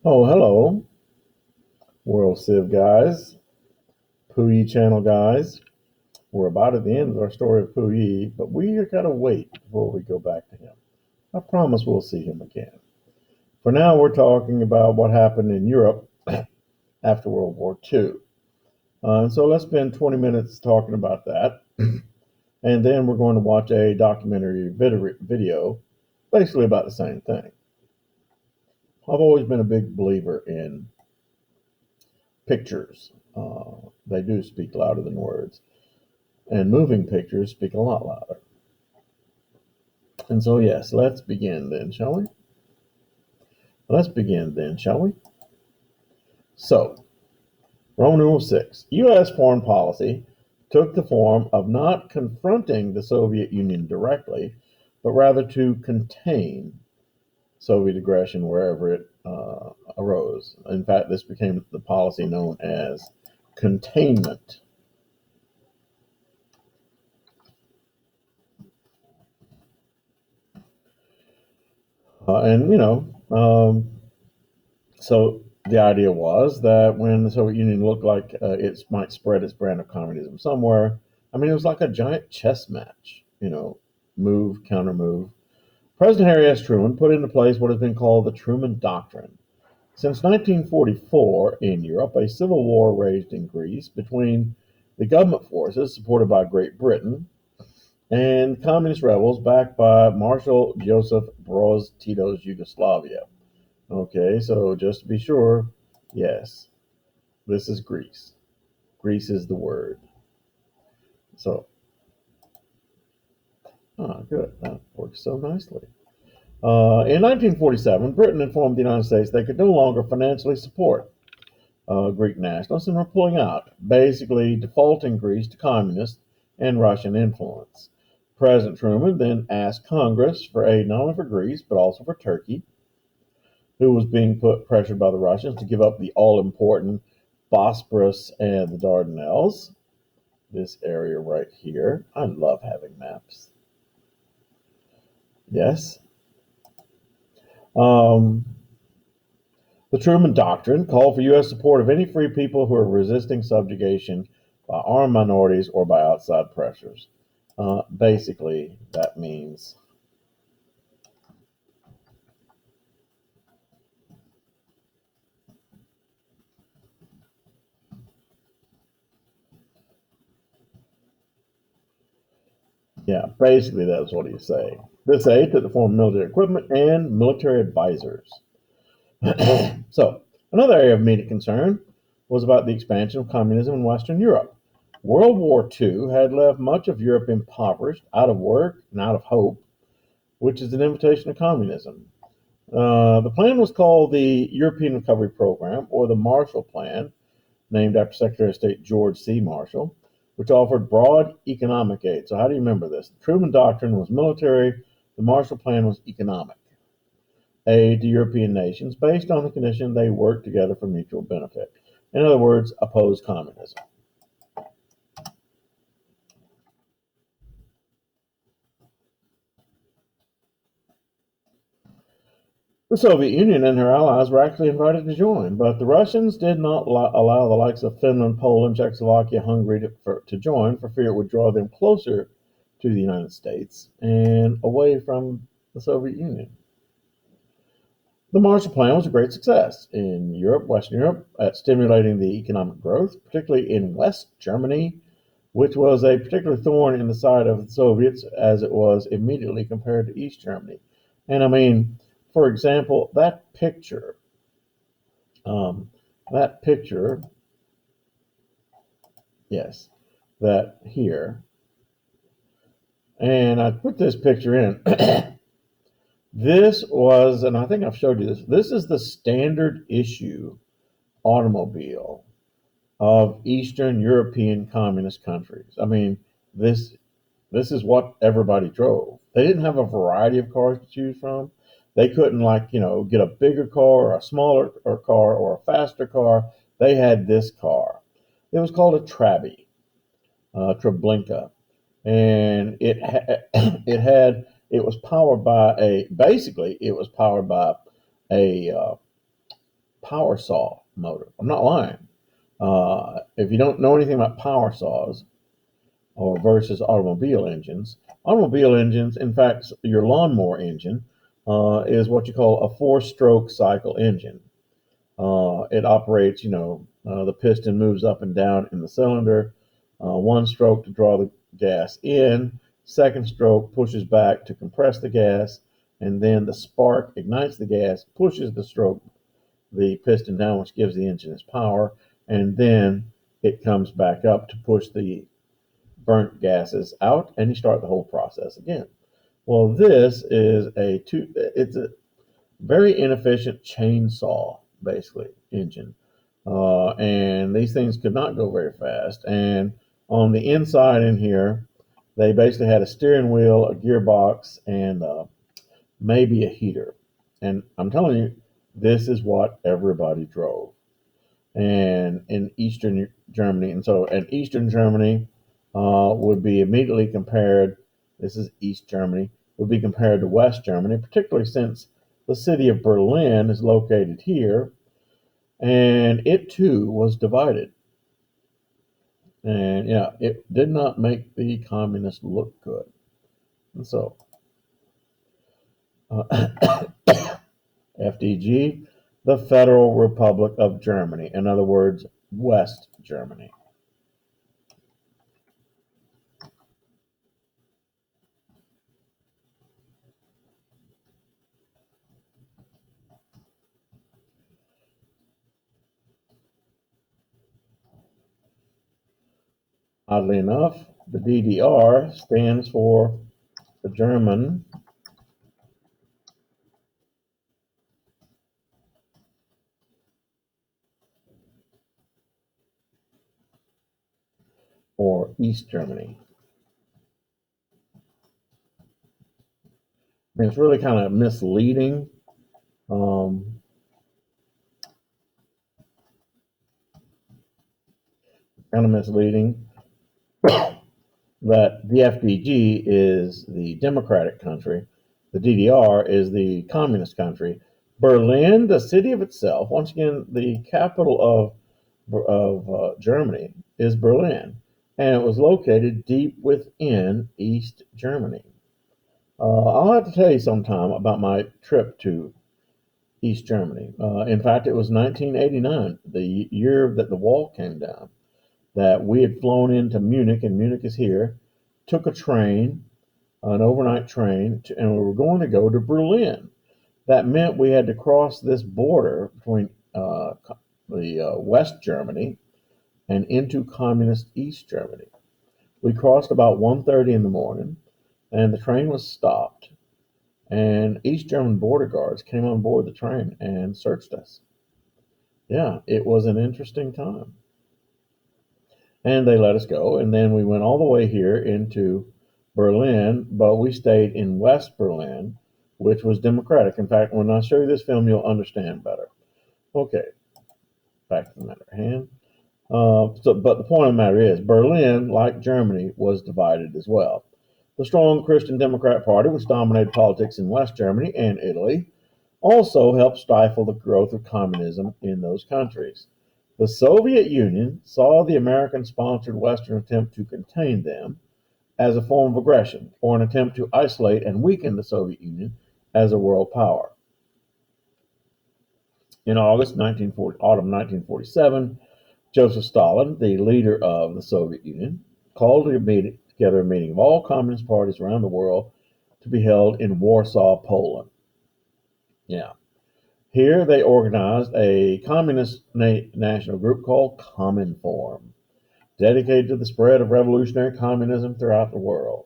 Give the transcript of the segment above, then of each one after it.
Oh, hello, World Civ guys, Puyi channel guys. We're about at the end of our story of Puyi, but we gotta wait before we go back to him. I promise we'll see him again. For now, we're talking about what happened in Europe after World War II. So let's spend 20 minutes talking about that, and then we're going to watch a documentary video basically about the same thing. I've always been a big believer in pictures. They do speak louder than words. And moving pictures speak a lot louder. And so, yes, let's begin then, shall we? Let's begin then, shall we? So, Roman numeral 6. U.S. foreign policy took the form of not confronting the Soviet Union directly, but rather to contain Soviet aggression wherever it arose. In fact, this became the policy known as containment. And, you know, So the idea was that when the Soviet Union looked like it might spread its brand of communism somewhere, I mean, it was like a giant chess match, move, counter move. President Harry S. Truman put into place what has been called the Truman Doctrine. Since 1944, in Europe, a civil war raged in Greece between the government forces, supported by Great Britain, and communist rebels backed by Marshal Joseph Broz Tito's Yugoslavia. Okay, so just to be sure, yes, this is Greece. Greece is the word. So, good. That works so nicely. In 1947, Britain informed the United States they could no longer financially support Greek nationalists and were pulling out, basically defaulting Greece to communist and Russian influence. President Truman then asked Congress for aid not only for Greece, but also for Turkey, who was being pressured by the Russians to give up the all important Bosporus and the Dardanelles, this area right here. I love having maps. Yes. Um, the Truman Doctrine called for U.S. support of any free people who are resisting subjugation by armed minorities or by outside pressures. Basically, that means, yeah, basically that's what he's saying. This aid took the form of military equipment and military advisors. So, another area of immediate concern was about the expansion of communism in Western Europe. World War II had left much of Europe impoverished, out of work, and out of hope, which is an invitation to communism. The plan was called the European Recovery Program, or the Marshall Plan, named after Secretary of State George C. Marshall, which offered broad economic aid. So, how do you remember this? The Truman Doctrine was military, the Marshall Plan was economic aid to European nations based on the condition they work together for mutual benefit. In other words, oppose communism. The Soviet Union and her allies were actually invited to join, but the Russians did not allow the likes of Finland, Poland, Czechoslovakia, Hungary to join for fear it would draw them closer to the United States and away from the Soviet Union. The Marshall Plan was a great success in Europe, Western Europe, at stimulating the economic growth, particularly in West Germany, which was a particular thorn in the side of the Soviets as it was immediately compared to East Germany. And I mean, for example, um, that picture, yes, that here, and I put this picture in. This was, and I think I've showed you this, this is the standard issue automobile of Eastern European communist countries. I mean, this this is what everybody drove. They didn't have a variety of cars to choose from. They couldn't get a bigger car or a smaller car or a faster car. They had this car. It was called a Trabi, Treblinka, and it was powered by a basically it was powered by a power saw motor. I'm not lying. If you don't know anything about power saws or versus automobile engines, in fact, your lawnmower engine is what you call a four-stroke cycle engine. It operates, the piston moves up and down in the cylinder. One stroke to draw the gas in, second stroke pushes back to compress the gas, and then the spark ignites the gas, pushes the piston down, which gives the engine its power, and then it comes back up to push the burnt gases out, and you start the whole process again. Well, this is it's a very inefficient chainsaw, basically, engine. And these things could not go very fast. And on the inside in here, they basically had a steering wheel, a gearbox, and maybe a heater. And I'm telling you, this is what everybody drove. And in Eastern Germany, and Eastern Germany would be immediately compared. This is East Germany would be compared to West Germany, particularly since the city of Berlin is located here, and it too was divided. And yeah, it did not make the communists look good. And so, FDG, the Federal Republic of Germany, in other words, West Germany. Oddly enough, the DDR stands for the German or East Germany. And it's really kind of misleading. Um, Kind of misleading that the FDG is the democratic country, the DDR is the communist country. Berlin, the city of itself, once again, the capital of Germany is Berlin, and it was located deep within East Germany. I'll have to tell you sometime about my trip to East Germany. In fact, it was 1989, the year that the wall came down, that we had flown into Munich, and Munich is here, took a train, an overnight train, and we were going to go to Berlin. That meant we had to cross this border between the West Germany and into communist East Germany. We crossed about 1:30 in the morning, and the train was stopped. And East German border guards came on board the train and searched us. Yeah, it was an interesting time. And they let us go. And then we went all the way here into Berlin, but we stayed in West Berlin, which was democratic. In fact, when I show you this film, you'll understand better. Okay, back to the matter at hand. But the point of the matter is, Berlin, like Germany, was divided as well. The strong Christian Democrat Party, which dominated politics in West Germany and Italy, also helped stifle the growth of communism in those countries. The Soviet Union saw the American sponsored Western attempt to contain them as a form of aggression or an attempt to isolate and weaken the Soviet Union as a world power. In autumn 1947, Joseph Stalin, the leader of the Soviet Union, called together a meeting of all communist parties around the world to be held in Warsaw, Poland. Yeah. Here they organized a communist national group called Cominform, dedicated to the spread of revolutionary communism throughout the world.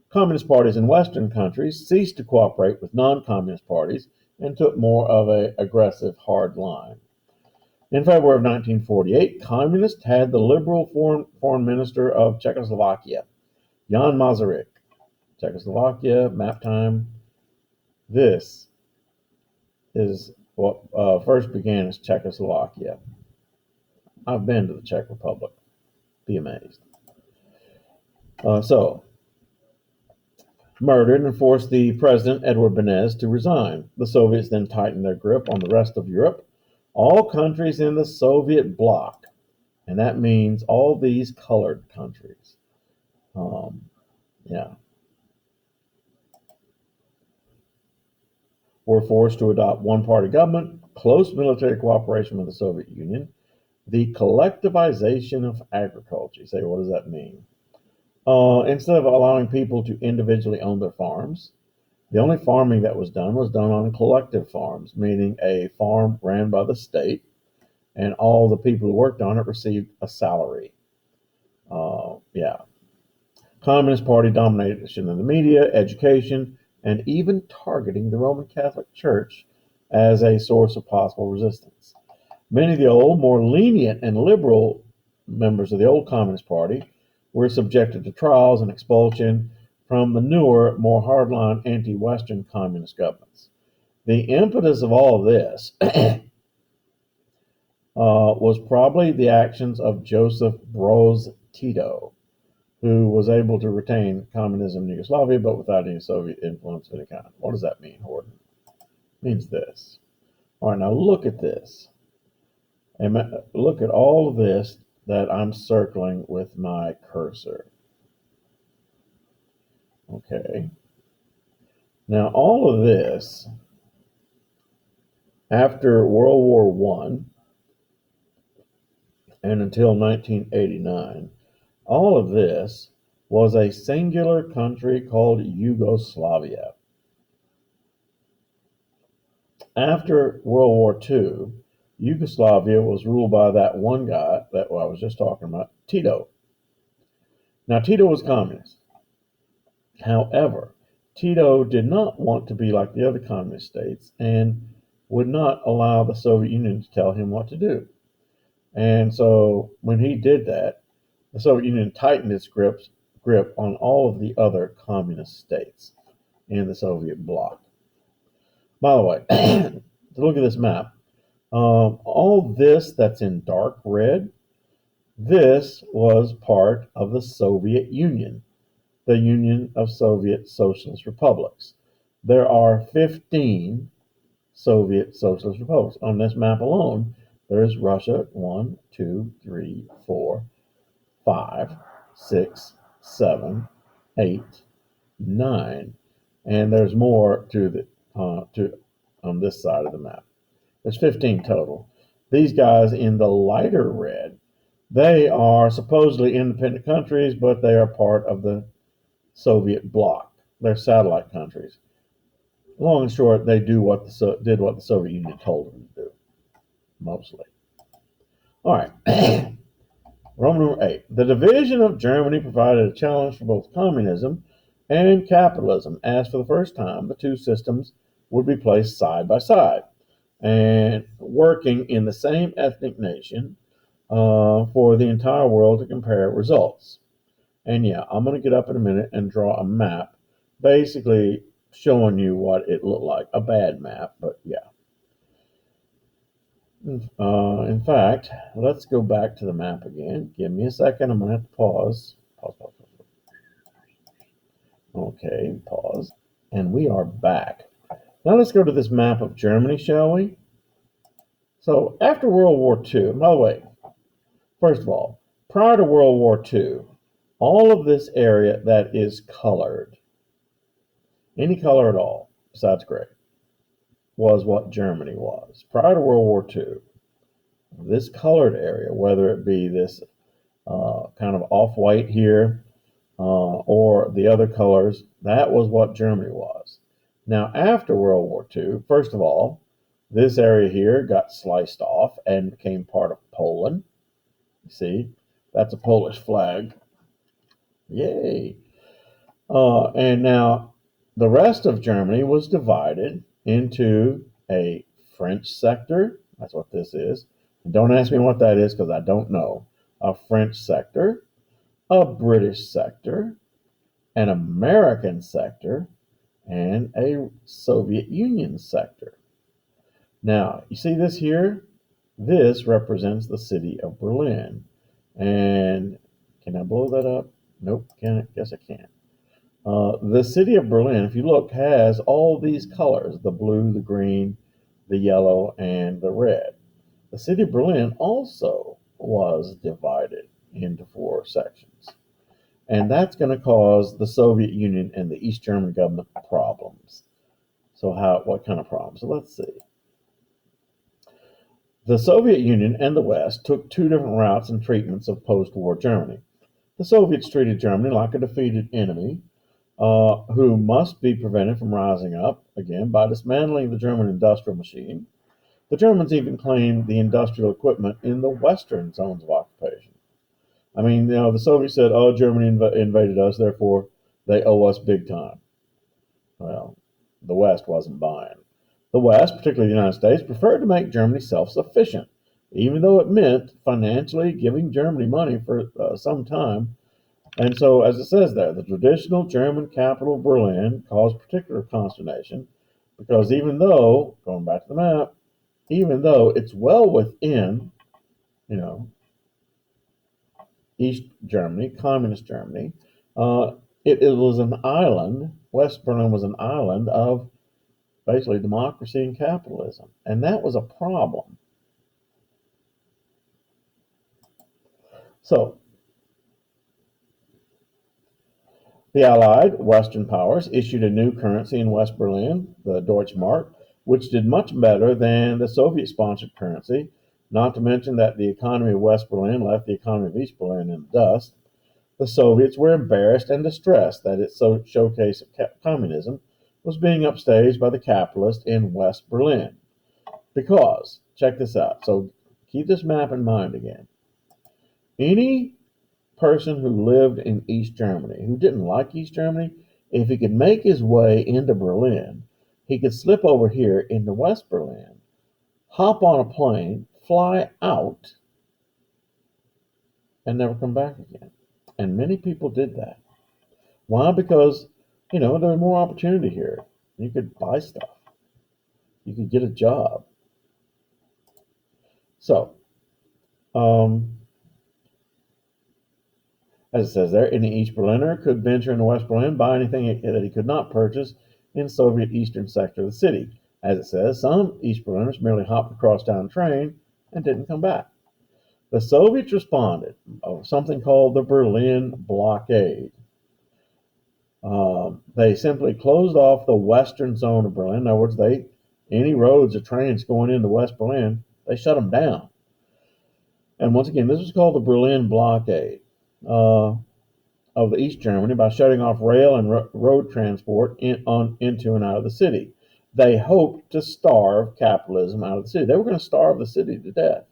Communist parties in Western countries ceased to cooperate with non-communist parties and took more of an aggressive, hard line. In February of 1948, communists had the liberal foreign minister of Czechoslovakia, Jan Masaryk. Czechoslovakia, map time. This is what first began as Czechoslovakia. I've been to the Czech Republic. Be amazed. Murdered and forced the president, Edward Beneš, to resign. The Soviets then tightened their grip on the rest of Europe, All countries in the Soviet bloc, and that means all these colored countries. Um, yeah, were forced to adopt one-party government, close military cooperation with the Soviet Union, the collectivization of agriculture. You say, what does that mean? Instead of allowing people to individually own their farms, the only farming that was done on collective farms, meaning a farm ran by the state, and all the people who worked on it received a salary. Yeah. Communist Party domination in the media, education, and even targeting the Roman Catholic Church as a source of possible resistance. Many of the old, more lenient and liberal members of the old Communist Party were subjected to trials and expulsion from the newer, more hardline anti Western communist governments. The impetus of all of this was probably the actions of Joseph Broz Tito, who was able to retain communism in Yugoslavia but without any Soviet influence of any kind. What does that mean, Horton? It means this. All right, now look at this. And look at all of this that I'm circling with my cursor. Okay. Now, all of this, after World War One and until 1989, all of this was a singular country called Yugoslavia. After World War II, Yugoslavia was ruled by that one guy that I was just talking about, Tito. Now, Tito was communist. However, Tito did not want to be like the other communist states and would not allow the Soviet Union to tell him what to do. And so when he did that, the Soviet Union tightened its grip on all of the other communist states in the Soviet bloc. By the way, to look at this map, all this that's in dark red, this was part of the Soviet Union, the Union of Soviet Socialist Republics. There are 15 Soviet Socialist Republics. On this map alone, there's Russia 1, 2, 3, 4, 5, 6, 7, 8, 9, and there's more to on this side of the map. There's 15 total. These guys in the lighter red, they are supposedly independent countries, but they are part of the Soviet bloc. They're satellite countries. Long and short, they did what the Soviet Union told them to do, mostly. All right. Roman number 8. The division of Germany provided a challenge for both communism and capitalism, as for the first time the two systems would be placed side by side and working in the same ethnic nation for the entire world to compare results. And yeah, I'm going to get up in a minute and draw a map, basically showing you what it looked like. A bad map, but yeah. In fact, let's go back to the map again. Give me a second. I'm going to have to pause. Pause. Okay, pause. And we are back. Now let's go to this map of Germany, shall we? So after World War II, by the way, first of all, prior to World War II, all of this area that is colored, any color at all, besides gray, was what Germany was. Prior to World War II, this colored area, whether it be this kind of off-white here or the other colors, that was what Germany was. Now, after World War II, first of all, this area here got sliced off and became part of Poland. You see, that's a Polish flag. Yay. And now the rest of Germany was divided into a French sector. That's what this is. Don't ask me what that is because I don't know. A French sector, a British sector, an American sector, and a Soviet Union sector. Now, you see this here? This represents the city of Berlin. And can I blow that up? Nope, can't. Guess I can't. The city of Berlin, if you look, has all these colors: the blue, the green, the yellow, and the red. the city of Berlin also was divided into four sections. And that's going to cause the Soviet Union and the East German government problems. So what kind of problems? So let's see. The Soviet Union and the West took two different routes and treatments of post-war Germany. The Soviets treated Germany like a defeated enemy who must be prevented from rising up again by dismantling the German industrial machine. The Germans even claimed the industrial equipment in the western zones of occupation. I mean, the Soviets said, "Oh, Germany invaded us, therefore they owe us big time." Well, the West wasn't buying. The West, particularly the United States, preferred to make Germany self-sufficient, even though it meant financially giving Germany money for some time. And so, as it says there, the traditional German capital, Berlin, caused particular consternation because even though, going back to the map, even though it's well within, you know, East Germany, communist Germany, uh, it was an island. West Berlin was an island of basically democracy and capitalism, and that was a problem. So the Allied Western powers issued a new currency in West Berlin, the Deutschmark, which did much better than the Soviet-sponsored currency, not to mention that the economy of West Berlin left the economy of East Berlin in the dust. The Soviets were embarrassed and distressed that its showcase of communism was being upstaged by the capitalists in West Berlin. Because, check this out, so keep this map in mind again. Any person who lived in East Germany, who didn't like East Germany, if he could make his way into Berlin, he could slip over here into West Berlin, hop on a plane, fly out, and never come back again. And many people did that. Why? Because, there was more opportunity here. You could buy stuff. You could get a job. So, um, as it says there, any East Berliner could venture into West Berlin, buy anything that he could not purchase in Soviet eastern sector of the city. As it says, some East Berliners merely hopped across town train and didn't come back. The Soviets responded of something called the Berlin blockade. They simply closed off the western zone of Berlin. In other words, any roads or trains going into West Berlin, they shut them down. And once again, this was called the Berlin blockade of the East Germany by shutting off rail and road transport into and out of the city. They hoped to starve capitalism out of the city. They were going to starve the city to death.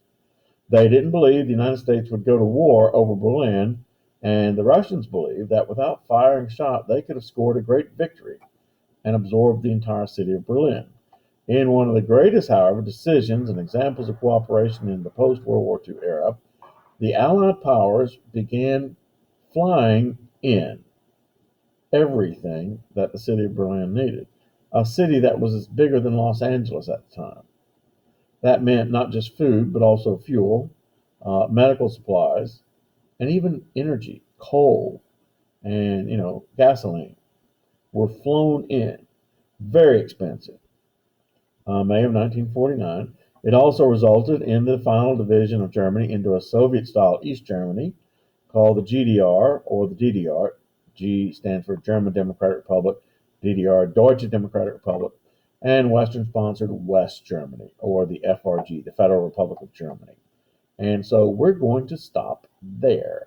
They didn't believe the United States would go to war over Berlin, and the Russians believed that without firing a shot, they could have scored a great victory and absorbed the entire city of Berlin. In one of the greatest, however, decisions and examples of cooperation in the post-World War II era, the Allied powers began flying in everything that the city of Berlin needed. A city that was bigger than Los Angeles at the time. That meant not just food, but also fuel, medical supplies, and even energy, coal, and gasoline were flown in. Very expensive. May of 1949. It also resulted in the final division of Germany into a Soviet-style East Germany called the GDR or the DDR. G stands for German Democratic Republic, DDR, Deutsche Democratic Republic, and Western-sponsored West Germany, or the FRG, the Federal Republic of Germany. And so we're going to stop there.